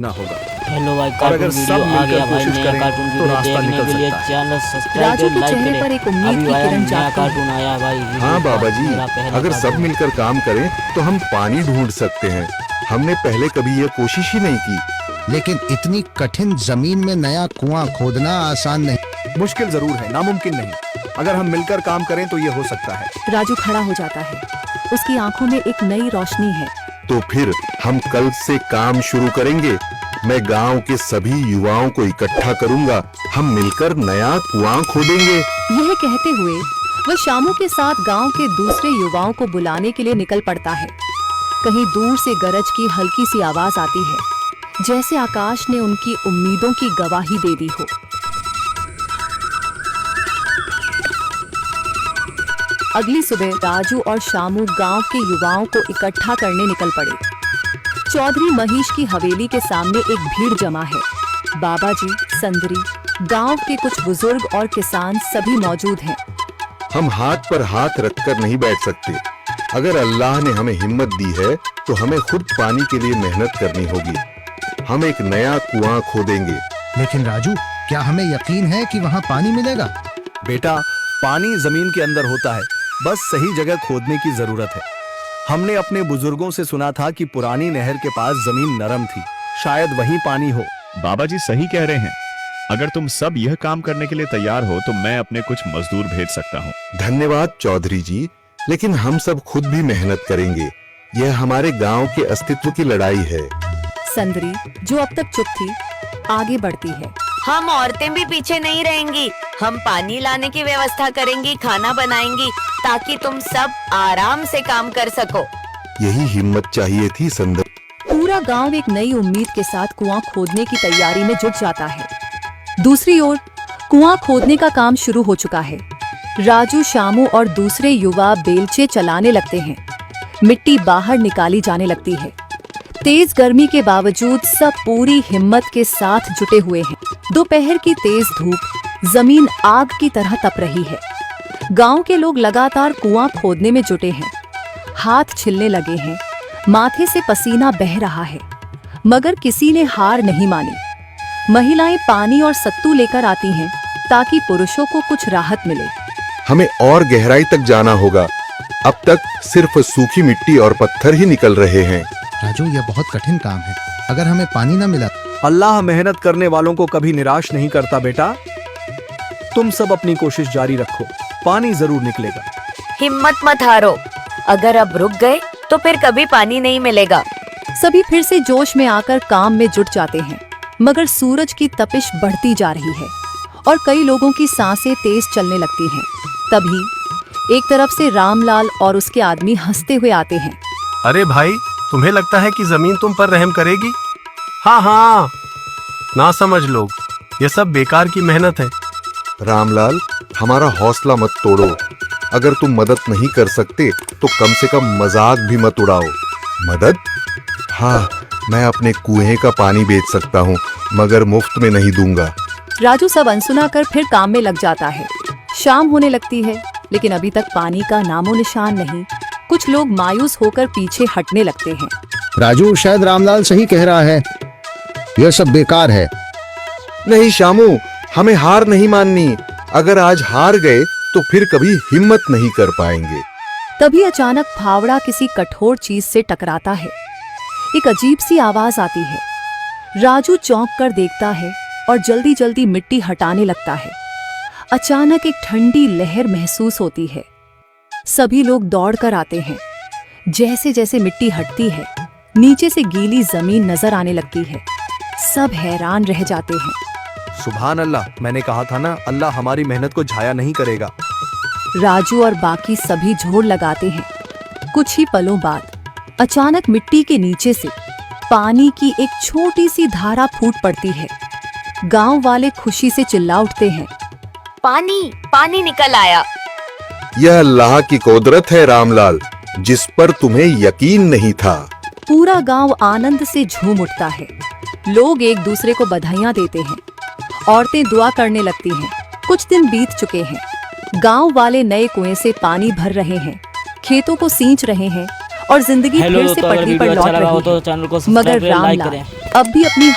ना होगा। हेलो भाई, और कार्टून अगर वीडियो सब आ मिलकर गया भाई। कोशिश नया करें कार्टून तो वीडियो रास्ता देखने निकल के लिए सकता है। चैनल सब्सक्राइब राजू करें, के लाइक चेहरे करें। पर एक उम्मीद अभी की आया किरण नया जागती है। कार्टून आया भाई। हाँ बाबा जी, मेरा पहला अगर सब कार्टून। मिलकर काम करें तो हम पानी ढूंढ सकते हैं। हमने पहले कभी ये कोशिश ही नहीं की। लेकिन इतनी कठिन जमीन में नया कुआं खोदना आसान नहीं। मुश्किल जरूर है, नामुमकिन नहीं। अगर हम मिलकर काम करें तो ये हो सकता है। राजू खड़ा हो जाता है। उसकी आंखों में एक नई रोशनी है। तो फिर हम कल से काम शुरू करेंगे। मैं गांव के सभी युवाओं को इकट्ठा करूंगा। हम मिलकर नया कुआं खोदेंगे। यह कहते हुए वह शामू के साथ गांव के दूसरे युवाओं को बुलाने के लिए निकल पड़ता है। कहीं दूर से गरज की हल्की सी आवाज आती है, जैसे आकाश ने उनकी उम्मीदों की गवाही दे दी हो। अगली सुबह राजू और शामू गांव के युवाओं को इकट्ठा करने निकल पड़े। चौधरी महेश की हवेली के सामने एक भीड़ जमा है। बाबा जी, संदरी, गांव के कुछ बुजुर्ग और किसान सभी मौजूद हैं। हम हाथ पर हाथ रखकर नहीं बैठ सकते। अगर अल्लाह ने हमें हिम्मत दी है तो हमें खुद पानी के लिए मेहनत करनी होगी। हम एक नया कुआं खोदेंगे। लेकिन राजू, क्या हमें यकीन है कि वहाँ पानी मिलेगा? बेटा, पानी जमीन के अंदर होता है, बस सही जगह खोदने की जरूरत है। हमने अपने बुजुर्गों से सुना था कि पुरानी नहर के पास जमीन नरम थी, शायद वहीं पानी हो। बाबा जी सही कह रहे हैं। अगर तुम सब यह काम करने के लिए तैयार हो तो मैं अपने कुछ मजदूर भेज सकता हूँ। धन्यवाद चौधरी जी, लेकिन हम सब खुद भी मेहनत करेंगे। यह हमारे गांव के अस्तित्व की लड़ाई है। संदरी, जो अब तक चुप थी, आगे बढ़ती है। हम औरतें भी पीछे नहीं रहेंगी। हम पानी लाने की व्यवस्था करेंगी, खाना बनाएंगी, ताकि तुम सब आराम से काम कर सको। यही हिम्मत चाहिए थी संदर। पूरा गांव एक नई उम्मीद के साथ कुआं खोदने की तैयारी में जुट जाता है। दूसरी ओर कुआं खोदने का काम शुरू हो चुका है। राजू, शामू और दूसरे युवा बेलचे चलाने लगते हैं। मिट्टी बाहर निकाली जाने लगती है। तेज गर्मी के बावजूद सब पूरी हिम्मत के साथ जुटे हुए हैं। दोपहर की तेज धूप जमीन आग की तरह तप रही है। गांव के लोग लगातार कुआं खोदने में जुटे हैं। हाथ छिलने लगे हैं, माथे से पसीना बह रहा है, मगर किसी ने हार नहीं मानी। महिलाएं पानी और सत्तू लेकर आती हैं ताकि पुरुषों को कुछ राहत मिले। हमें और गहराई तक जाना होगा। अब तक सिर्फ सूखी मिट्टी और पत्थर ही निकल रहे हैं। राजू, यह बहुत कठिन काम है। अगर हमें पानी न मिला? अल्लाह मेहनत करने वालों को कभी निराश नहीं करता बेटा। तुम सब अपनी कोशिश जारी रखो, पानी जरूर निकलेगा। हिम्मत मत हारो। अगर अब रुक गए तो फिर कभी पानी नहीं मिलेगा। सभी फिर से जोश में आकर काम में जुट जाते हैं, मगर सूरज की तपिश बढ़ती जा रही है और कई लोगों की सांसें तेज चलने लगती हैं। तभी एक तरफ से रामलाल और उसके आदमी हंसते हुए आते हैं। अरे भाई, तुम्हें लगता है कि जमीन तुम पर रहम करेगी? हाँ हाँ, ना समझ लोग, ये सब बेकार की मेहनत है। रामलाल, हमारा हौसला मत तोड़ो। अगर तुम मदद नहीं कर सकते तो कम से कम मजाक भी मत उड़ाओ। मदद? हाँ, मैं अपने कुएं का पानी बेच सकता हूँ, मगर मुफ्त में नहीं दूंगा। राजू सब अनसुना कर फिर काम में लग जाता है। शाम होने लगती है, लेकिन अभी तक पानी का नामो निशान नहीं। कुछ लोग मायूस होकर पीछे हटने लगते हैं। राजू, शायद रामलाल सही कह रहा है। यह सब बेकार है। नहीं शामू, हमें हार नहीं माननी। अगर आज हार गए तो फिर कभी हिम्मत नहीं कर पाएंगे। तभी अचानक फावड़ा किसी कठोर चीज से टकराता है। एक अजीब सी आवाज आती है। राजू चौंक कर देखता है और जल्दी जल्दी मिट्टी हटाने लगता है। अचानक एक ठंडी लहर महसूस होती है। सभी लोग दौड़ कर आते हैं। जैसे जैसे मिट्टी हटती है, नीचे से गीली जमीन नजर आने लगती है। सब हैरान रह जाते हैं। सुभान अल्लाह, मैंने कहा था ना, अल्लाह हमारी मेहनत को झाया नहीं करेगा। राजू और बाकी सभी जोर लगाते हैं। कुछ ही पलों बाद अचानक मिट्टी के नीचे से पानी की एक छोटी सी धारा फूट पड़ती है। गांव वाले खुशी से चिल्ला उठते हैं। पानी पानी निकल आया। यह अल्लाह की कुदरत है रामलाल, जिस पर तुम्हें यकीन नहीं था। पूरा गांव आनंद से झूम उठता है। लोग एक दूसरे को बधाइयां देते हैं। औरतें दुआ करने लगती हैं। कुछ दिन बीत चुके हैं। गांव वाले नए कुएं से पानी भर रहे हैं, खेतों को सींच रहे हैं और जिंदगी फिर से पटरी पर लौट रही है। तो चैनल को मगर सब्सक्राइब करें, लाइक रामलाल करें। अब भी अपनी